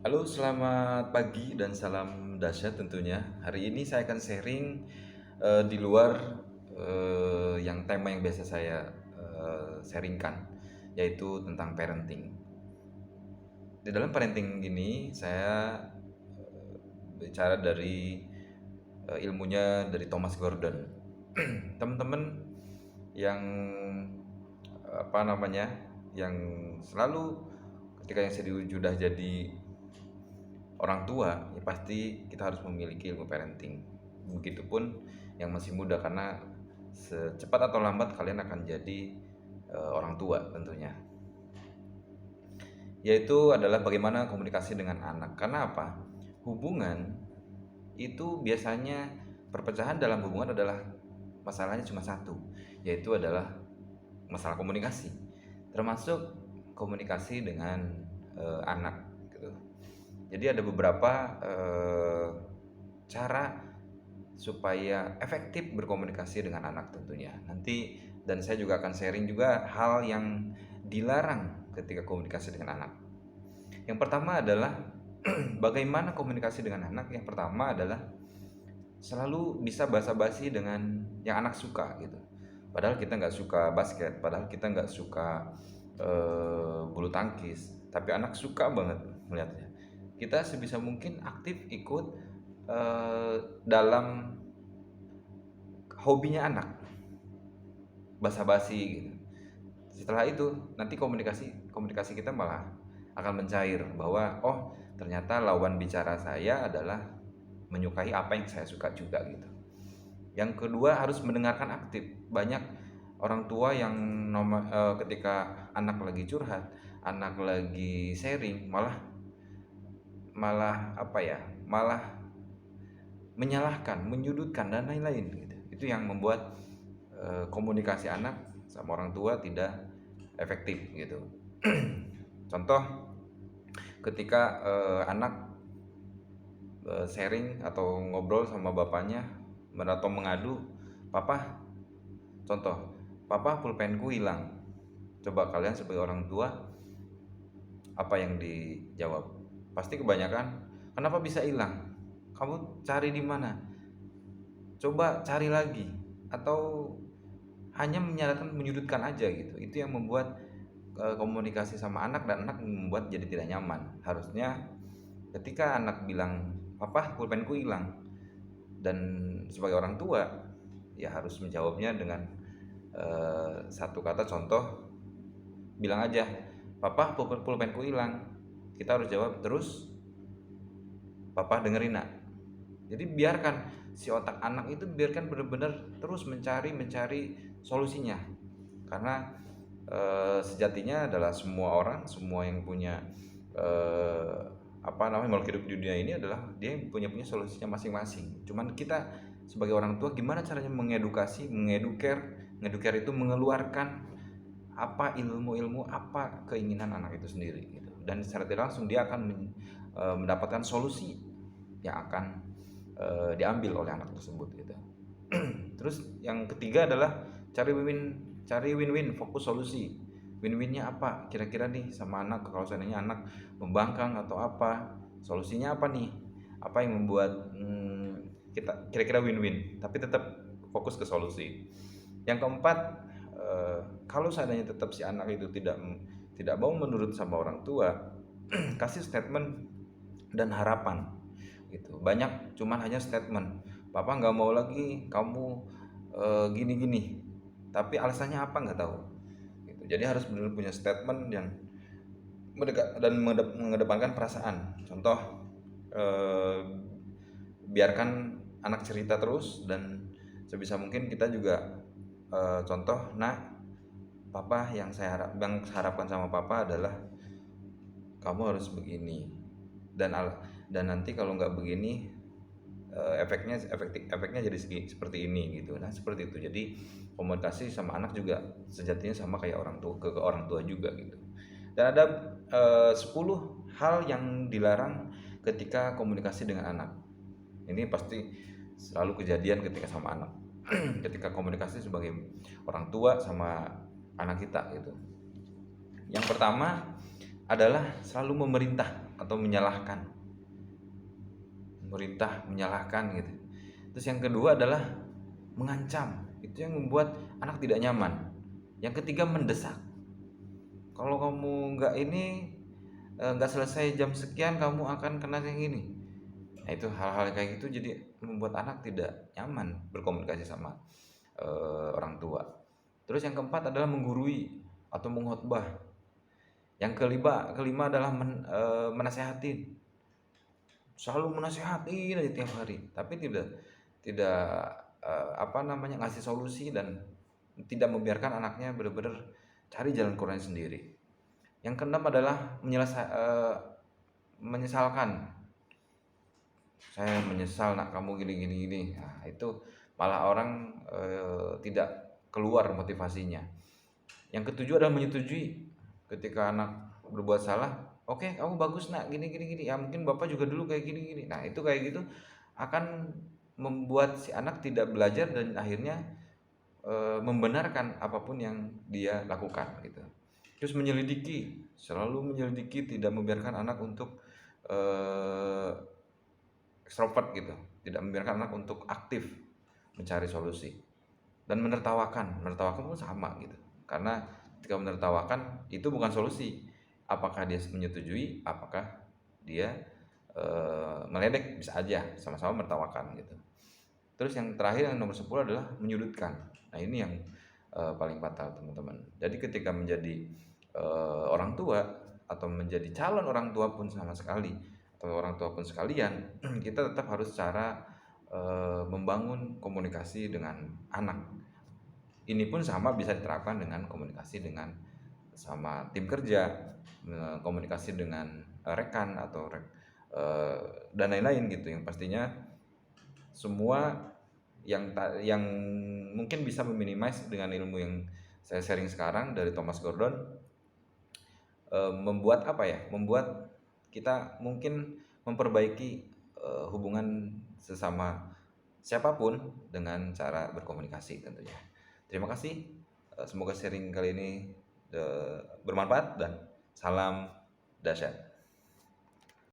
Halo, selamat pagi dan salam dahsyat tentunya. Hari ini saya akan sharing di luar yang tema yang biasa saya sharingkan, yaitu tentang parenting. Di dalam parenting ini saya bicara dari ilmunya dari Thomas Gordon. Teman-teman yang apa namanya, yang selalu ketika yang sudah jadi orang tua, ya pasti kita harus memiliki ilmu parenting. Begitupun yang masih muda, karena secepat atau lambat kalian akan jadi orang tua tentunya. Yaitu adalah bagaimana komunikasi dengan anak. Karena apa? Hubungan itu biasanya, perpecahan dalam hubungan adalah masalahnya cuma satu, yaitu adalah masalah komunikasi. Termasuk komunikasi dengan anak gitu. Jadi ada beberapa cara supaya efektif berkomunikasi dengan anak tentunya. Nanti dan saya juga akan sharing juga hal yang dilarang ketika komunikasi dengan anak. Yang pertama adalah bagaimana komunikasi dengan anak. Yang pertama adalah selalu bisa basa-basi dengan yang anak suka gitu. Padahal kita nggak suka basket, padahal kita nggak suka bulu tangkis, tapi anak suka banget melihatnya. Kita sebisa mungkin aktif ikut dalam hobinya anak, basa-basi gitu. Setelah itu nanti komunikasi komunikasi kita malah akan mencair, bahwa oh ternyata lawan bicara saya adalah menyukai apa yang saya suka juga gitu. Yang kedua, harus mendengarkan aktif. Banyak orang tua yang ketika anak lagi curhat, anak lagi sharing, malah malah apa ya, malah menyalahkan, menyudutkan dan lain-lain gitu. Itu yang membuat komunikasi anak sama orang tua tidak efektif gitu. Contoh, ketika anak sharing atau ngobrol sama bapaknya atau mengadu, papa, contoh, papa pulpenku hilang. Coba kalian sebagai orang tua, apa yang dijawab? Pasti kebanyakan, kenapa bisa hilang? Kamu cari di mana? Coba cari lagi. Atau hanya menyalahkan, menyudutkan aja gitu. Itu yang membuat komunikasi sama anak, dan anak membuat jadi tidak nyaman. Harusnya ketika anak bilang, papa pulpenku hilang, dan sebagai orang tua ya harus menjawabnya dengan satu kata, contoh, bilang aja, papa pulpenku hilang. Kita harus jawab terus, papa dengerin nak. Jadi biarkan si otak anak itu, biarkan benar-benar terus mencari solusinya. Karena sejatinya adalah semua orang, semua yang punya makhluk hidup di dunia ini adalah dia yang punya solusinya masing-masing. Cuman kita sebagai orang tua gimana caranya mengedukasi, mengedukar itu mengeluarkan apa ilmu-ilmu, apa keinginan anak itu sendiri gitu. Dan secara tidak langsung dia akan mendapatkan solusi yang akan diambil oleh anak tersebut gitu. Terus yang ketiga adalah cari win-win, fokus solusi. Win-winnya apa kira-kira nih sama anak? Kalau seandainya anak membangkang atau apa, solusinya apa nih? Apa yang membuat kita kira-kira win-win, tapi tetap fokus ke solusi. Yang keempat, kalau seandainya tetap si anak itu tidak mau menurut sama orang tua, kasih statement dan harapan gitu. Banyak cuman hanya statement, papa nggak mau lagi kamu gini-gini, tapi alasannya apa nggak tahu gitu. Jadi harus benar punya statement yang mengedepankan perasaan. Contoh, biarkan anak cerita terus, dan sebisa mungkin kita juga contoh, nah papa yang saya harapkan sama papa adalah kamu harus begini, dan nanti kalau nggak begini efeknya jadi seperti ini gitu. Nah seperti itu. Jadi komunikasi sama anak juga sejatinya sama kayak orang tua ke orang tua juga gitu. Dan ada 10 hal yang dilarang ketika komunikasi dengan anak. Ini pasti selalu kejadian ketika sama anak. Ketika komunikasi sebagai orang tua sama anak kita gitu. Yang pertama adalah selalu memerintah. atau menyalahkan, memerintah menyalahkan gitu. Terus yang kedua adalah mengancam, itu yang membuat anak tidak nyaman. Yang ketiga mendesak, kalau kamu nggak ini nggak selesai jam sekian kamu akan kena yang ini. Nah itu hal-hal kayak gitu jadi membuat anak tidak nyaman berkomunikasi sama orang tua. Terus yang keempat adalah menggurui atau mengkhotbah. Yang kelima adalah menasehatin, selalu menasehatin aja tiap hari, tapi tidak ngasih solusi dan tidak membiarkan anaknya benar-benar cari jalan keluarnya sendiri. Yang keenam adalah menyesalkan, saya menyesal nak kamu gini. Nah, itu malah orang tidak keluar motivasinya. Yang ketujuh adalah menyetujui ketika anak berbuat salah. Oke, kamu bagus nak gini. Ya mungkin bapak juga dulu kayak gini. Nah itu kayak gitu akan membuat si anak tidak belajar dan akhirnya membenarkan apapun yang dia lakukan gitu. Terus menyelidiki, selalu menyelidiki, tidak membiarkan anak untuk extrovert gitu, tidak membiarkan anak untuk aktif mencari solusi. Dan menertawakan pun sama gitu, karena ketika menertawakan itu bukan solusi, apakah dia menyetujui, apakah dia meledek, bisa aja sama-sama menertawakan gitu. Terus yang terakhir yang nomor 10 adalah menyudutkan. Nah ini yang paling fatal teman-teman. Jadi ketika menjadi orang tua atau menjadi calon orang tua pun sama sekali, atau orang tua pun sekalian, kita tetap harus cara membangun komunikasi dengan anak. Ini pun sama bisa diterapkan dengan komunikasi dengan sama tim kerja, komunikasi dengan rekan atau dan lain-lain gitu, yang pastinya semua yang mungkin bisa meminimize dengan ilmu yang saya sharing sekarang dari Thomas Gordon, membuat kita mungkin memperbaiki hubungan sesama siapapun dengan cara berkomunikasi tentunya. Terima kasih, semoga sharing kali ini bermanfaat dan salam dahsyat.